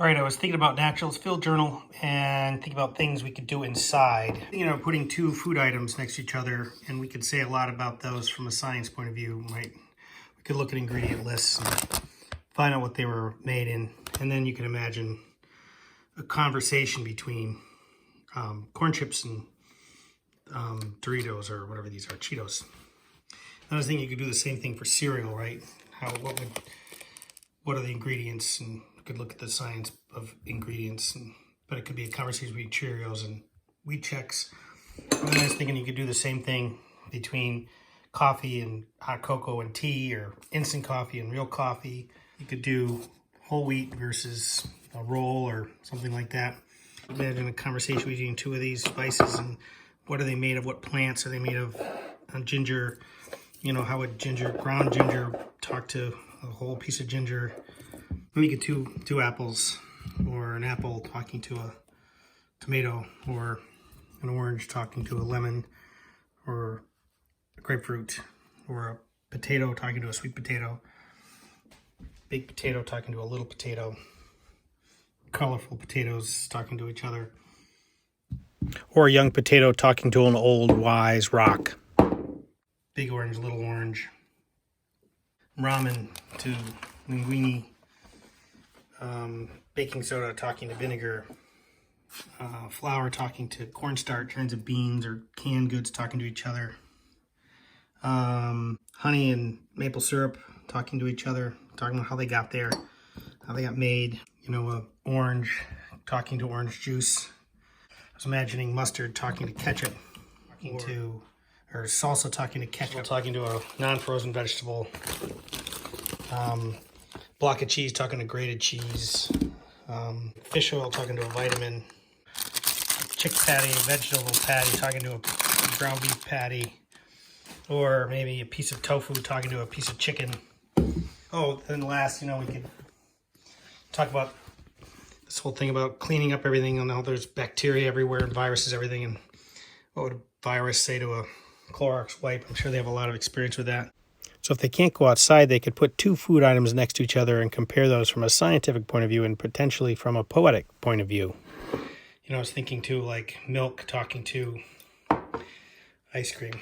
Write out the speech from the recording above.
All right, I was thinking about naturals field journal and thinking about things we could do inside. You know, putting two food items next to each other, and we could say a lot about those from a science point of view, right? We could look at ingredient lists and find out what they were made in, and then you can imagine a conversation between corn chips and Doritos or whatever these are, Cheetos. I was thinking you could do the same thing for cereal, right? What are the ingredients, and you could look at the science of ingredients, but it could be a conversation between Cheerios and Wheat Chex. And then I was thinking you could do the same thing between coffee and hot cocoa and tea, or instant coffee and real coffee. You could do whole wheat versus a roll or something like that. Imagine a conversation between two of these spices, and what are they made of? What plants are they made of? Ginger, you know, how would ground ginger talk to a whole piece of ginger? Let me get two apples, or an apple talking to a tomato, or an orange talking to a lemon, or a grapefruit, or a potato talking to a sweet potato, big potato talking to a little potato, colorful potatoes talking to each other, or a young potato talking to an old wise rock. Big orange, little orange. Ramen to linguine. Baking soda talking to vinegar. Flour talking to cornstarch, kinds of beans or canned goods talking to each other. Honey and maple syrup talking to each other, talking about how they got there, how they got made. You know, orange talking to orange juice. I was imagining mustard talking to ketchup, or salsa talking to ketchup, talking to a non-frozen vegetable. Block of cheese talking to grated cheese. Fish oil talking to a vitamin. Chick patty, vegetable patty talking to a ground beef patty. Or maybe a piece of tofu talking to a piece of chicken. Oh, then last, you know, we could talk about this whole thing about cleaning up everything, and how there's bacteria everywhere and viruses everything, and what would a virus say to a Clorox wipe? I'm sure they have a lot of experience with that. So if they can't go outside, they could put two food items next to each other and compare those from a scientific point of view and potentially from a poetic point of view. You know, I was thinking too, like milk talking to ice cream.